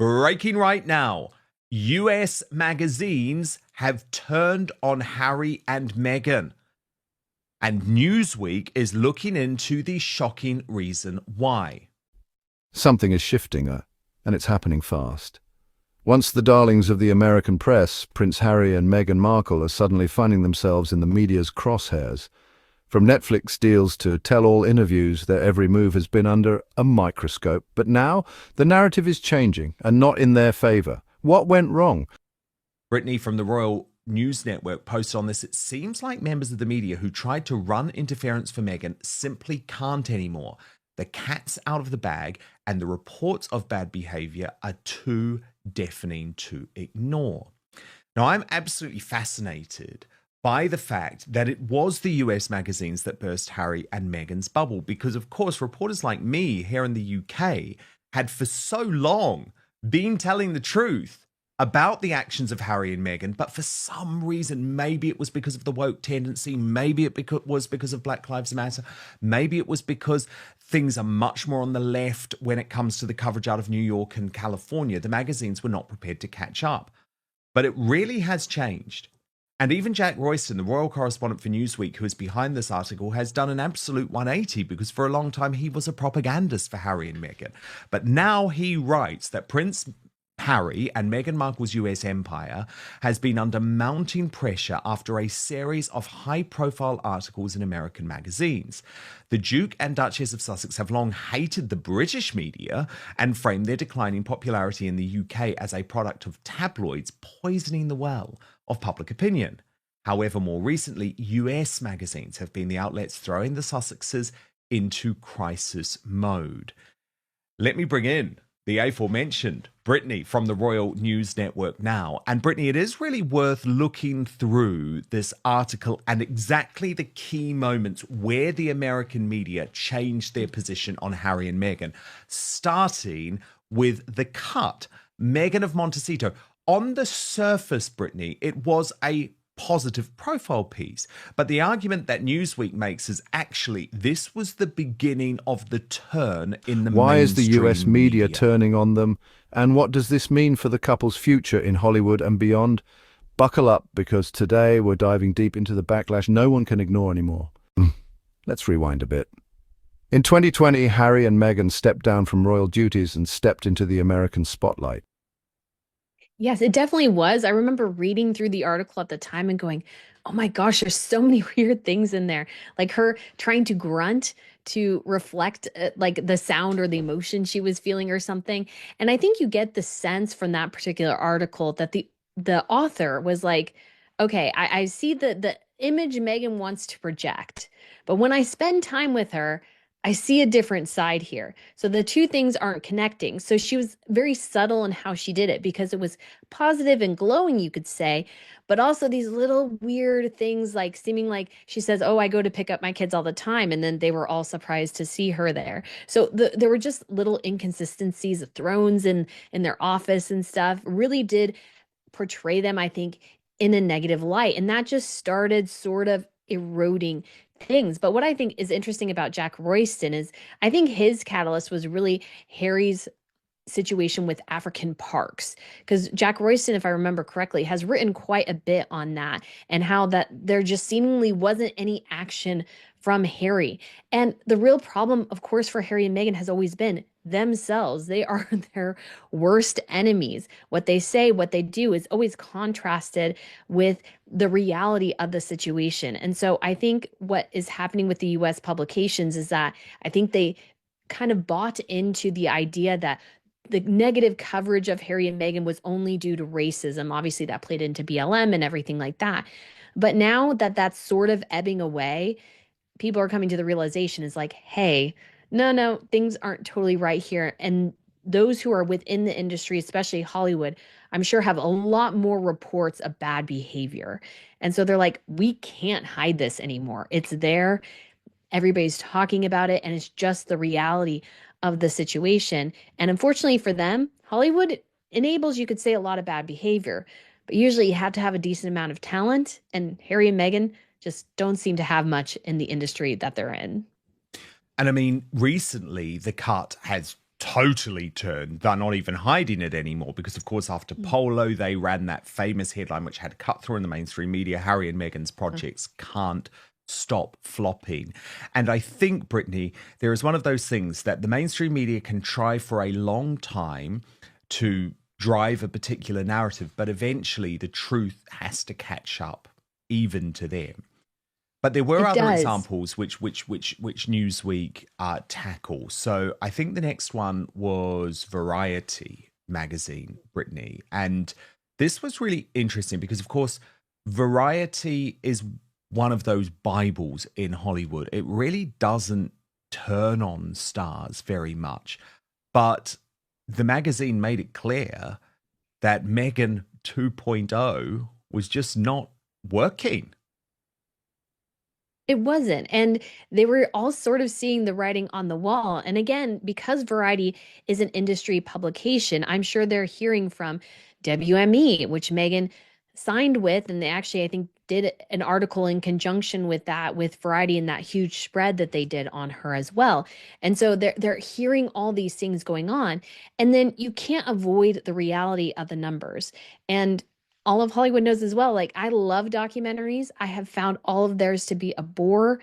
Breaking right now. US magazines have turned on Harry and Meghan. And Newsweek is looking into the shocking reason why. Something is shifting, and it's happening fast. Once the darlings of the American press, Prince Harry and Meghan Markle, are suddenly finding themselves in the media's crosshairs. From Netflix deals to tell-all interviews, their every move has been under a microscope. But now, the narrative is changing, and not in their favour. What went wrong? Brittany from the Royal News Network posted on this. It seems like members of the media who tried to run interference for Meghan simply can't anymore. The cat's out of the bag, and the reports of bad behaviour are too deafening to ignore. Now, I'm absolutely fascinated by the fact that it was the US magazines that burst Harry and Meghan's bubble, because, of course, reporters like me here in the UK had for so long been telling the truth about the actions of Harry and Meghan, but for some reason, maybe it was because of the woke tendency, maybe it was because of Black Lives Matter, maybe it was because things are much more on the left when it comes to the coverage out of New York and California. The magazines were not prepared to catch up. But it really has changed. And even Jack Royston, the royal correspondent for Newsweek, who is behind this article, has done an absolute 180, because for a long time he was a propagandist for Harry and Meghan. But now he writes that Prince Harry and Meghan Markle's US empire has been under mounting pressure after a series of high-profile articles in American magazines. The Duke and Duchess of Sussex have long hated the British media and framed their declining popularity in the UK as a product of tabloids poisoning the well of public opinion. However, more recently, US magazines have been the outlets throwing the Sussexes into crisis mode. Let me bring in the aforementioned Brittany from the Royal News Network now. And Brittany, it is really worth looking through this article and exactly the key moments where the American media changed their position on Harry and Meghan, starting with the cut. Meghan of Montecito. On the surface, Brittany, it was a positive profile piece. But the argument that Newsweek makes is actually this was the beginning of the turn in the Why is the US media media turning on them? And what does this mean for the couple's future in Hollywood and beyond? Buckle up, because today we're diving deep into the backlash no one can ignore anymore. Let's rewind a bit. In 2020, Harry and Meghan stepped down from royal duties and stepped into the American spotlight. Yes, it definitely was. I remember reading through the article at the time and going, oh my gosh, there's so many weird things in there. Like her trying to grunt to reflect like the sound or the emotion she was feeling or something. And I think you get the sense from that particular article that the author was like, okay, I see the image Meghan wants to project, but when I spend time with her, I see a different side here. So the two things aren't connecting. So she was very subtle in how she did it, because it was positive and glowing, you could say, but also these little weird things, like seeming like she says, oh, I go to pick up my kids all the time. And then they were all surprised to see her there. So there were just little inconsistencies, thrones in their office and stuff really did portray them, I think, in a negative light. And that just started sort of eroding things. But what I think is interesting about Jack Royston is I think his catalyst was really Harry's situation with African parks, because Jack Royston, if I remember correctly, has written quite a bit on that and how that there just seemingly wasn't any action from Harry. And the real problem, of course, for Harry and Meghan has always been themselves. They are their worst enemies. What they say, what they do is always contrasted with the reality of the situation. And so I think what is happening with the US publications is that I think they kind of bought into the idea that the negative coverage of Harry and Meghan was only due to racism. Obviously, that played into BLM and everything like that. But now that that's sort of ebbing away, people are coming to the realization is like, hey, no, things aren't totally right here. And those who are within the industry, especially Hollywood, I'm sure have a lot more reports of bad behavior. And so they're like, we can't hide this anymore. It's there. Everybody's talking about it, and it's just the reality of the situation. And unfortunately for them, Hollywood enables, you could say, a lot of bad behavior. But usually you have to have a decent amount of talent, and Harry and Meghan just don't seem to have much in the industry that they're in. And I mean, recently the cut has totally turned. They're not even hiding it anymore because, of course, after Polo, they ran that famous headline which had cut through in the mainstream media: Harry and Meghan's projects can't stop flopping. And I think, Brittany, there is one of those things that the mainstream media can try for a long time to drive a particular narrative, but eventually the truth has to catch up even to them. But there were It other does. examples which Newsweek tackle. So I think the next one was Variety magazine, Brittany. And this was really interesting because, of course, Variety is one of those Bibles in Hollywood. It really doesn't turn on stars very much. But the magazine made it clear that Meghan 2.0 was just not working. It wasn't. And they were all sort of seeing the writing on the wall. And again, because Variety is an industry publication, I'm sure they're hearing from WME, which Meghan signed with. And they actually, I think, did an article in conjunction with that, with Variety and that huge spread that they did on her as well. And so they're hearing all these things going on. And then you can't avoid the reality of the numbers. And all of Hollywood knows as well. Like, I love documentaries. I have found all of theirs to be a bore.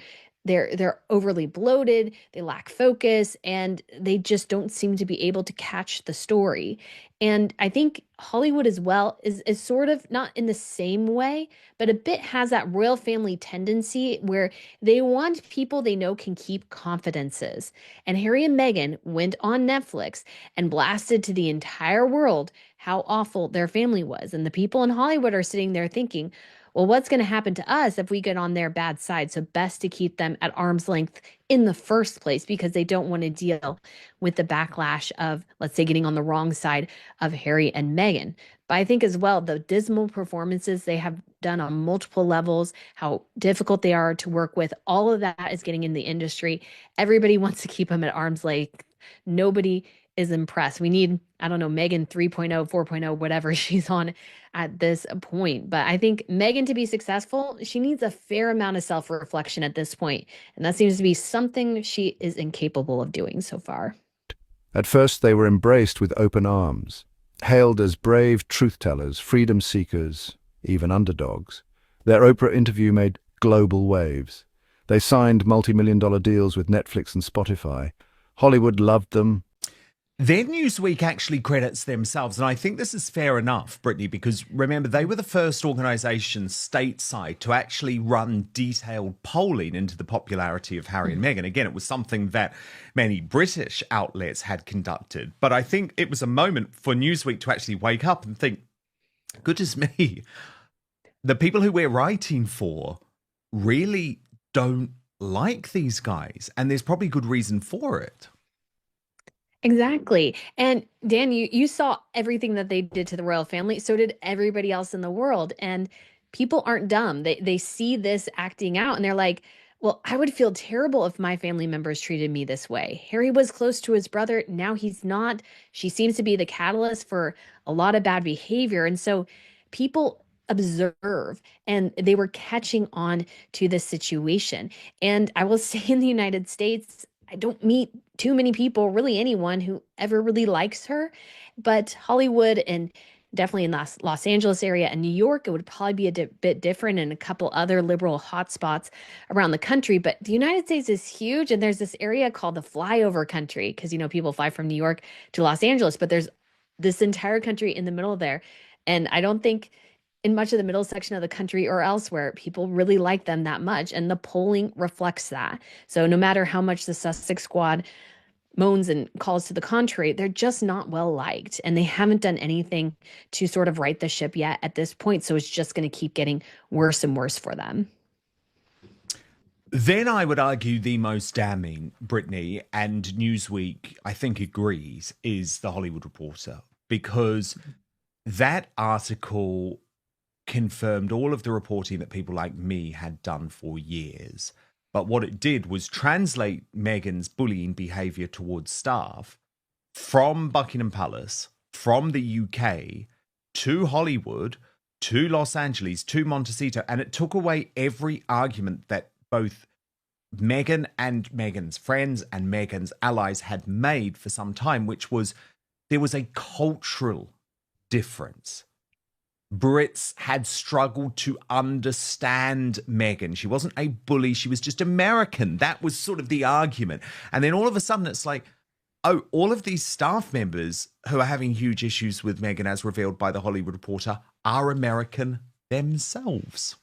They're overly bloated, they lack focus, and they just don't seem to be able to catch the story. And I think Hollywood as well is sort of not in the same way, but a bit has that royal family tendency where they want people they know can keep confidences. And Harry and Meghan went on Netflix and blasted to the entire world how awful their family was. And the people in Hollywood are sitting there thinking, well, what's going to happen to us if we get on their bad side? So best to keep them at arm's length in the first place because they don't want to deal with the backlash of, let's say, getting on the wrong side of Harry and Meghan. But I think as well, the dismal performances they have done on multiple levels, how difficult they are to work with, all of that is getting in the industry. Everybody wants to keep them at arm's length. Nobody is impressed. We need, I don't know, Meghan 3.0, 4.0, whatever she's on at this point. But I think Meghan, to be successful, she needs a fair amount of self-reflection at this point. And that seems to be something she is incapable of doing so far. At first they were embraced with open arms, hailed as brave truth-tellers, freedom seekers, even underdogs. Their Oprah interview made global waves. They signed multi-million-dollar deals with Netflix and Spotify. Hollywood loved them. Then Newsweek actually credits themselves, and I think this is fair enough, Brittany, because remember, they were the first organisation stateside to actually run detailed polling into the popularity of Harry and Meghan. Again, it was something that many British outlets had conducted, but I think it was a moment for Newsweek to actually wake up and think, goodness me, the people who we're writing for really don't like these guys, and there's probably good reason for it. Exactly. And Dan, you saw everything that they did to the royal family. So did everybody else in the world. And people aren't dumb. They see this acting out and they're like, well, I would feel terrible if my family members treated me this way. Harry was close to his brother. Now he's not. She seems to be the catalyst for a lot of bad behavior. And so people observe and they were catching on to this situation. And I will say in the United States, I don't meet too many people, really anyone who ever really likes her. But Hollywood and definitely in Los Angeles area and New York, it would probably be a bit different and a couple other liberal hotspots around the country. But the United States is huge. And there's this area called the flyover country because, people fly from New York to Los Angeles, but there's this entire country in the middle there. And I don't think in much of the middle section of the country or elsewhere, people really like them that much. And the polling reflects that. So no matter how much the Sussex squad moans and calls to the contrary, they're just not well liked. And they haven't done anything to sort of right the ship yet at this point. So it's just going to keep getting worse and worse for them. Then I would argue the most damning, Brittany, and Newsweek, I think, agrees, is The Hollywood Reporter, because that article confirmed all of the reporting that people like me had done for years. But what it did was translate Meghan's bullying behaviour towards staff from Buckingham Palace, from the UK, to Hollywood, to Los Angeles, to Montecito, and it took away every argument that both Meghan and Meghan's friends and Meghan's allies had made for some time, which was there was a cultural difference. Brits had struggled to understand Meghan. She wasn't a bully. She was just American. That was sort of the argument. And then all of a sudden it's like, oh, all of these staff members who are having huge issues with Meghan, as revealed by The Hollywood Reporter, are American themselves.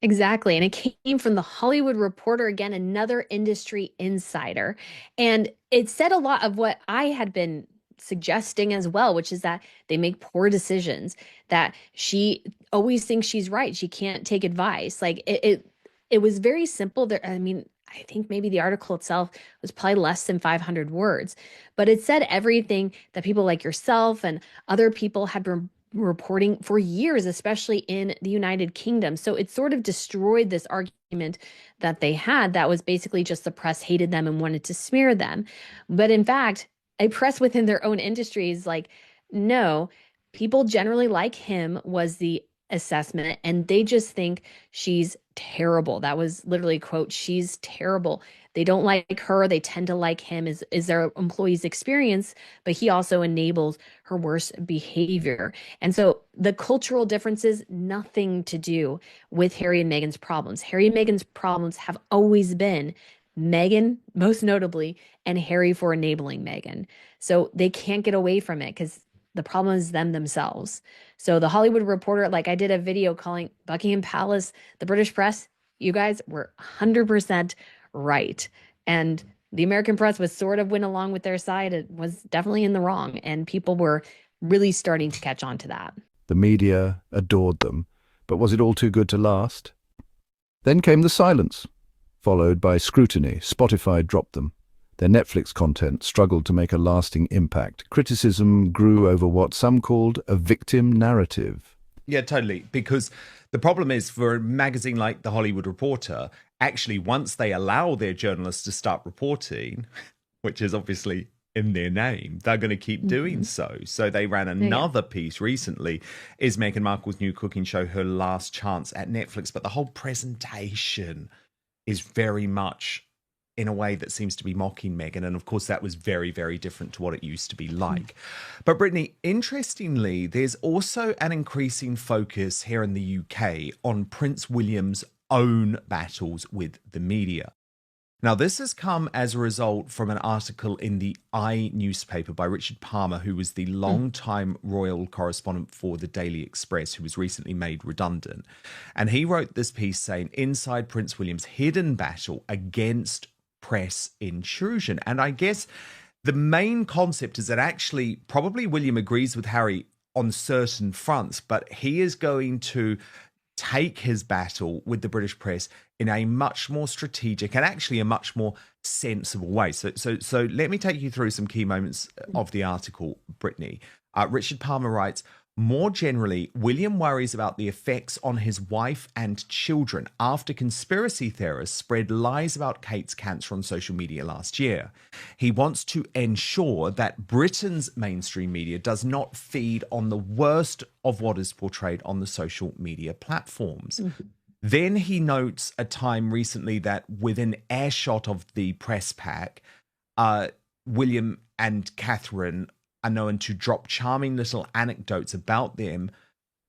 Exactly. And it came from The Hollywood Reporter, again, another industry insider. And it said a lot of what I had been suggesting as well, which is that they make poor decisions, that she always thinks she's right. She can't take advice. Like it was very simple there. I mean, I think maybe the article itself was probably less than 500 words, but it said everything that people like yourself and other people had been reporting for years, especially in the United Kingdom. So it sort of destroyed this argument that they had that was basically just the press hated them and wanted to smear them. But in fact, a press within their own industry is like, no, people generally like him, was the assessment, and they just think she's terrible. That was literally a quote, she's terrible. They don't like her, they tend to like him, is their employees' experience, but he also enables her worst behavior. And so the cultural differences, nothing to do with Harry and Meghan's problems. Harry and Meghan's problems have always been Meghan, most notably, and Harry for enabling Meghan. So they can't get away from it because the problem is them themselves. So the Hollywood Reporter, like I did a video calling Buckingham Palace, the British press, you guys were 100% right. And the American press was sort of went along with their side. It was definitely in the wrong. And people were really starting to catch on to that. The media adored them, but was it all too good to last? Then came the silence, followed by scrutiny. Spotify dropped them. Their Netflix content struggled to make a lasting impact. Criticism grew over what some called a victim narrative. Yeah, totally. Because the problem is for a magazine like The Hollywood Reporter, actually, once they allow their journalists to start reporting, which is obviously in their name, they're going to keep doing so. So they ran another piece recently, is Meghan Markle's new cooking show her last chance at Netflix. But the whole presentation is very much in a way that seems to be mocking Meghan. And of course, that was very, very different to what it used to be like. But Brittany, interestingly, there's also an increasing focus here in the UK on Prince William's own battles with the media. Now, this has come as a result from an article in the newspaper by Richard Palmer, who was the longtime royal correspondent for the Daily Express, who was recently made redundant. And he wrote this piece saying, "Inside Prince William's hidden battle against press intrusion." And I guess the main concept is that actually probably William agrees with Harry on certain fronts, but he is going to take his battle with the British press in a much more strategic and actually a much more sensible way. So let me take you through some key moments of the article, Brittany. Richard Palmer writes, "More generally, William worries about the effects on his wife and children after conspiracy theorists spread lies about Kate's cancer on social media last year. He wants to ensure that Britain's mainstream media does not feed on the worst of what is portrayed on the social media platforms." Then he notes a time recently that within earshot of the press pack, William and Catherine are known to drop charming little anecdotes about them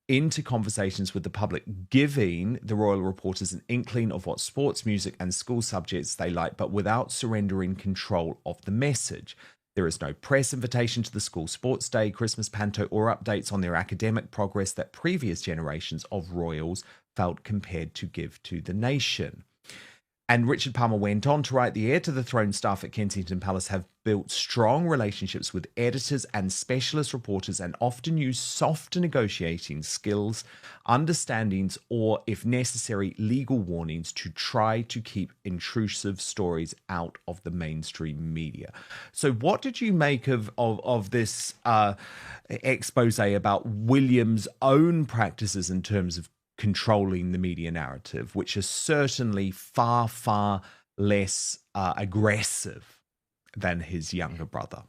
into conversations with the public, giving the royal reporters an inkling of what sports, music, and school subjects they like, but without surrendering control of the message. There is no press invitation to the school sports day, Christmas panto, or updates on their academic progress that previous generations of royals felt compelled to give to the nation. And Richard Palmer went on to write, "The heir to the throne staff at Kensington Palace have built strong relationships with editors and specialist reporters and often use softer negotiating skills, understandings, or, if necessary, legal warnings to try to keep intrusive stories out of the mainstream media." So what did you make of this expose about William's own practices in terms of controlling the media narrative, which is certainly far, far less aggressive than his younger brother?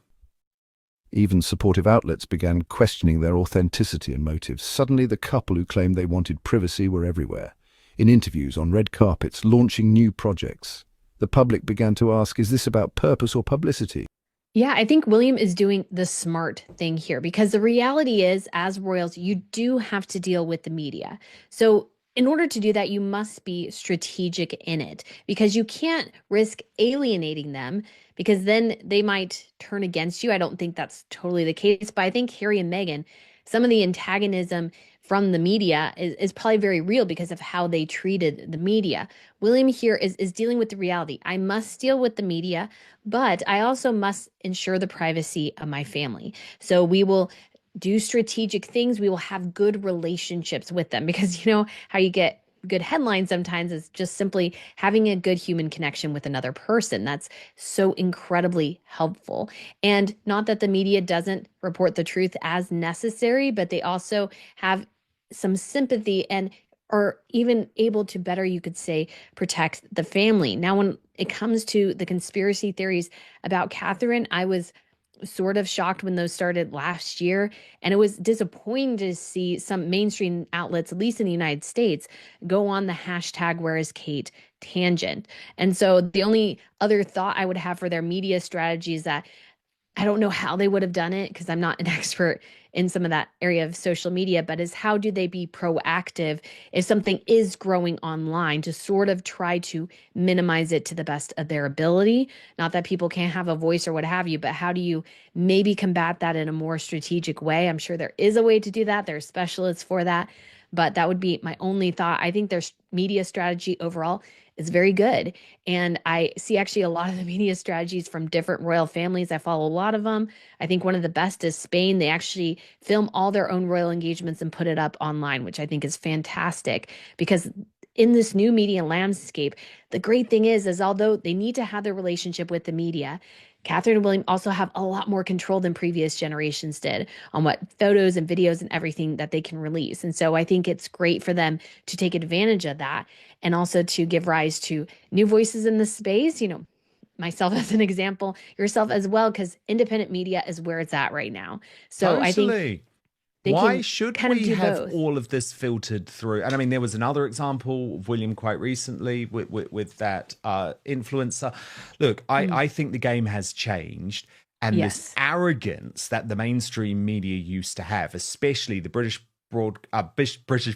Even supportive outlets began questioning their authenticity and motives. Suddenly, the couple who claimed they wanted privacy were everywhere. in interviews, on red carpets, launching new projects. The public began to ask, is this about purpose or publicity? Yeah, I think William is doing the smart thing here because the reality is, as royals, you do have to deal with the media. So, in order to do that, you must be strategic in it because you can't risk alienating them because then they might turn against you. I don't think that's totally the case, but I think Harry and Meghan, some of the antagonism from the media is probably very real because of how they treated the media. William here is dealing with the reality. I must deal with the media, but I also must ensure the privacy of my family. So we will do strategic things. We will have good relationships with them because you know how you get good headlines sometimes is just simply having a good human connection with another person. That's so incredibly helpful. And not that the media doesn't report the truth as necessary, but they also have some sympathy and are even able to better, you could say, protect the family. Now, when it comes to the conspiracy theories about Catherine, I was sort of shocked when those started last year. And it was disappointing to see some mainstream outlets, at least in the United States, go on the hashtag where is Kate tangent. And so the only other thought I would have for their media strategy is that I don't know how they would have done it because I'm not an expert in some of that area of social media, but is how do they be proactive if something is growing online to sort of try to minimize it to the best of their ability? Not that people can't have a voice or what have you, but how do you maybe combat that in a more strategic way? I'm sure there is a way to do that. There are specialists for that, but that would be my only thought. I think their media strategy overall is very good. And I see actually a lot of the media strategies from different royal families. I follow a lot of them. I think one of the best is Spain. They actually film all their own royal engagements and put it up online, which I think is fantastic because in this new media landscape, the great thing is although they need to have their relationship with the media, Catherine and William also have a lot more control than previous generations did on what photos and videos and everything that they can release. And so I think it's great for them to take advantage of that and also to give rise to new voices in the space, you know, myself as an example, yourself as well, because independent media is where it's at right now. So I think Totally. they Why can should kind of we do have both. all of this filtered through? And I mean, there was another example of William quite recently with that influencer. Look, I think the game has changed. And this Yes. arrogance that the mainstream media used to have, especially the British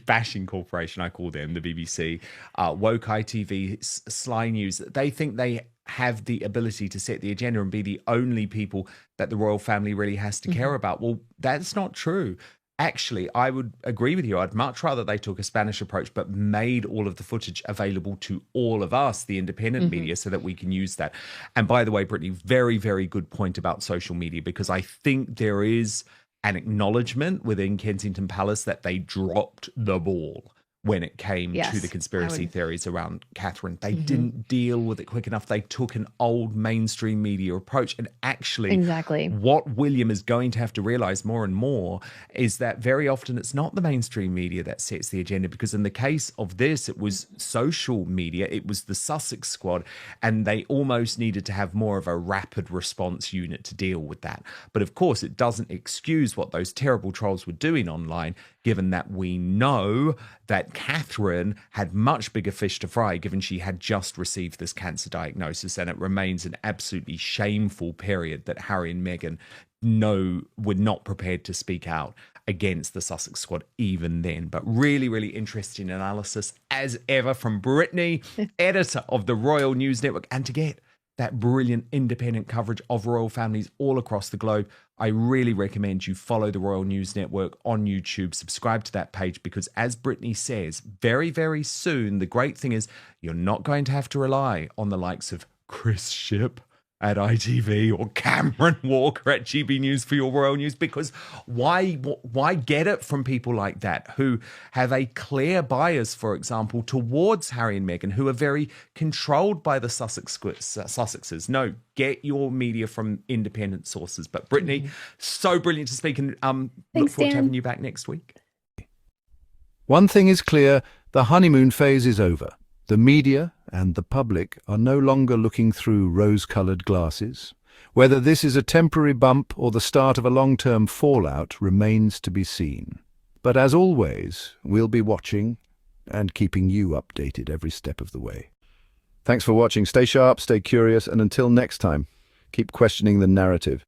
Bashing Corporation, I call them, the BBC, Woke ITV, Sly News, they think they have the ability to set the agenda and be the only people that the royal family really has to care about. Well, that's not true. Actually, I would agree with you. I'd much rather they took a Spanish approach, but made all of the footage available to all of us, the independent media, so that we can use that. And by the way, Brittany, very, very good point about social media, because I think there is an acknowledgement within Kensington Palace that they dropped the ball when it came to the Yes. I conspiracy would. theories around Catherine. They didn't deal with it quick enough. They took an old mainstream media approach. And actually, Exactly. what William is going to have to realize more and more is that very often it's not the mainstream media that sets the agenda, because in the case of this, it was social media, it was the Sussex squad, and they almost needed to have more of a rapid response unit to deal with that. But of course, it doesn't excuse what those terrible trolls were doing online, given that we know that Catherine had much bigger fish to fry, given she had just received this cancer diagnosis, and it remains an absolutely shameful period that Harry and Meghan were not prepared to speak out against the Sussex squad even then. But really, really interesting analysis as ever from Brittany, editor of the Royal News Network, and to get that brilliant independent coverage of royal families all across the globe, I really recommend you follow the Royal News Network on YouTube, subscribe to that page, because as Brittany says, very, very soon, the great thing is you're not going to have to rely on the likes of Chris Ship at ITV or Cameron Walker at GB News for your royal news, because why get it from people like that who have a clear bias, for example, towards Harry and Meghan, who are very controlled by the Sussexes? No, get your media from independent sources. But Brittany, so brilliant to speak, and look Thanks, forward to Dan. having you back next week. One thing is clear, the honeymoon phase is over. The media and the public are no longer looking through rose-coloured glasses. Whether this is a temporary bump or the start of a long-term fallout remains to be seen. But as always, we'll be watching, and keeping you updated every step of the way. Thanks for watching. Stay sharp, stay curious, and until next time, keep questioning the narrative.